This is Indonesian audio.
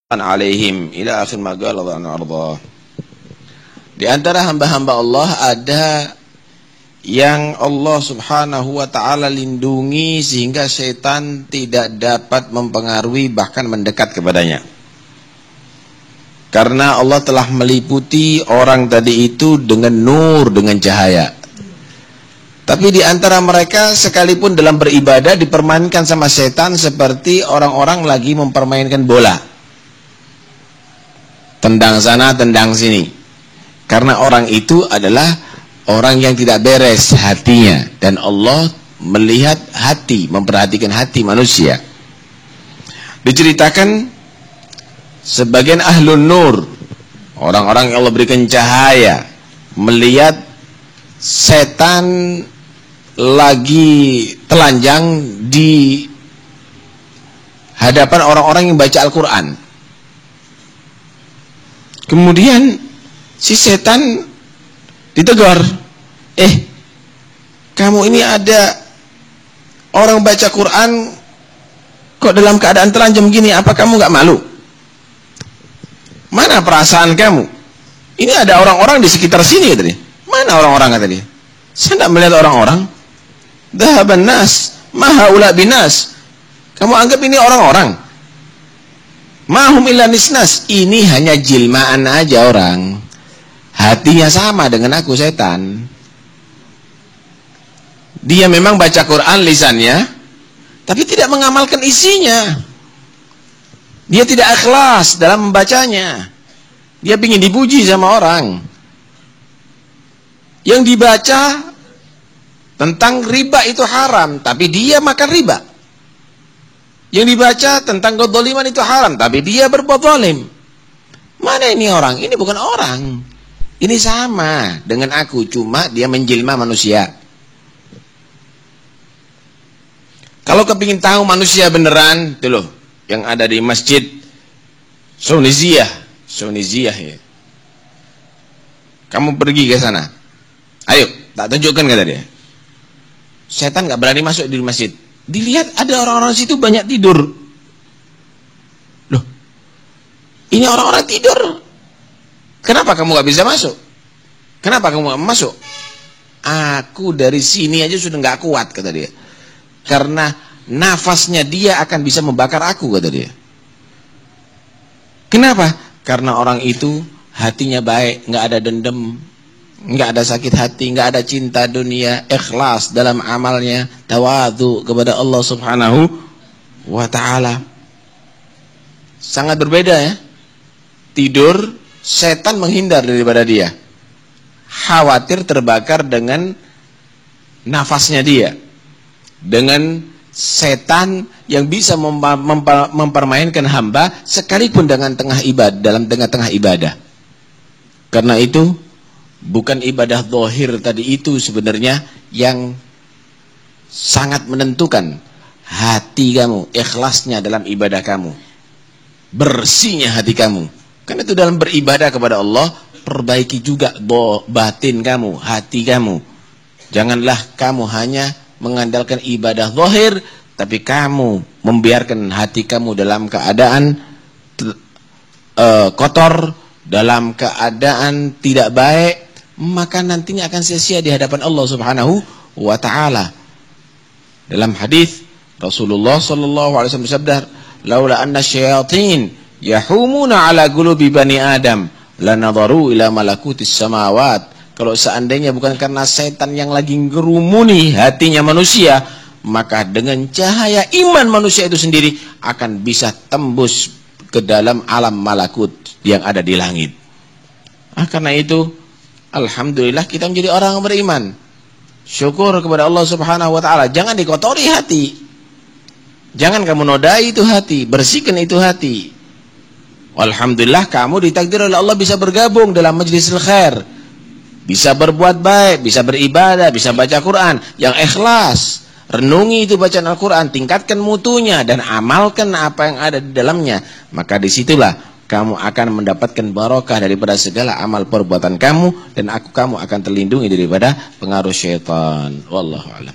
alaihim ila akhir ma qala wa arda. Di antara hamba-hamba Allah ada yang Allah Subhanahu wa taala lindungi sehingga setan tidak dapat mempengaruhi bahkan mendekat kepadanya. Karena Allah telah meliputi orang tadi itu dengan nur, dengan cahaya. Tapi di antara mereka sekalipun dalam beribadah dipermainkan sama setan seperti orang-orang lagi mempermainkan bola. Tendang sana, tendang sini. Karena orang itu adalah orang yang tidak beres hatinya. Dan Allah melihat hati, memperhatikan hati manusia. Diceritakan sebagian ahlun nur, orang-orang yang Allah berikan cahaya, melihat setan lagi telanjang di hadapan orang-orang yang baca Al-Quran. Kemudian si setan ditegur, kamu ini ada orang baca Quran kok dalam keadaan telanjang begini, apa kamu gak malu? Mana perasaan kamu? Ini ada orang-orang di sekitar sini kata dia. Mana orang-orang kata dia? Saya tidak melihat orang-orang. Dhahaban nas, maha ula binas. Kamu anggap ini orang-orang? Mahum illa nisnas. Ini hanya jilmaan aja orang. Hatinya sama dengan aku setan. Dia memang baca Quran lisannya, tapi tidak mengamalkan isinya. Dia tidak ikhlas dalam membacanya. Dia ingin dipuji sama orang. Yang dibaca tentang riba itu haram, tapi dia makan riba. Yang dibaca tentang kezaliman itu haram, tapi dia berbuat zalim. Mana ini orang? Ini bukan orang. Ini sama dengan aku, cuma dia menjelma manusia. Kalau kepingin tahu manusia beneran, itu loh, yang ada di masjid Suniziyah ya. Kamu pergi ke sana. Ayo, tak tunjukkan kata dia. Setan gak berani masuk di masjid. Dilihat ada orang-orang situ banyak tidur. Loh, ini orang-orang tidur. Kenapa kamu gak bisa masuk? Kenapa kamu gak masuk? Aku dari sini aja sudah gak kuat kata dia. Karena nafasnya dia akan bisa membakar aku kata dia. Kenapa? Karena orang itu hatinya baik, gak ada dendam, nggak ada sakit hati, nggak ada cinta dunia, ikhlas dalam amalnya, tawadhu kepada Allah Subhanahu wa ta'ala. Sangat berbeda ya. Tidur, setan menghindar daripada dia. Khawatir terbakar dengan nafasnya dia. Dengan setan yang bisa mempermainkan hamba sekalipun dengan dalam tengah-tengah ibadah. Karena itu bukan ibadah zahir tadi itu sebenarnya yang sangat menentukan hati kamu, ikhlasnya dalam ibadah kamu, bersihnya hati kamu. Karena itu dalam beribadah kepada Allah, perbaiki juga batin kamu, hati kamu. Janganlah kamu hanya mengandalkan ibadah zahir, tapi kamu membiarkan hati kamu dalam keadaan kotor, dalam keadaan tidak baik, maka nantinya akan sia-sia di hadapan Allah Subhanahu wa ta'ala. Dalam hadis Rasulullah sallallahu alaihi wasallam bersabda, "Laula anna syayatin yahumuna ala qulubi bani Adam, lanadharu ila malakutis samawat." Kalau seandainya bukan karena setan yang lagi ngerumuni hatinya manusia, maka dengan cahaya iman manusia itu sendiri akan bisa tembus ke dalam alam malakut yang ada di langit. Karena itu alhamdulillah kita menjadi orang beriman. Syukur kepada Allah Subhanahu wa ta'ala. Jangan dikotori hati. Jangan kamu nodai itu hati. Bersihkan itu hati. Alhamdulillah kamu ditakdir oleh Allah bisa bergabung dalam majlisil khair. Bisa berbuat baik, bisa beribadah, bisa baca Quran. Yang ikhlas. Renungi itu bacaan Al-Quran. Tingkatkan mutunya dan amalkan apa yang ada di dalamnya. Maka disitulah kamu akan mendapatkan barokah daripada segala amal perbuatan kamu, dan kamu akan terlindungi daripada pengaruh syaitan. Wallahu a'lam.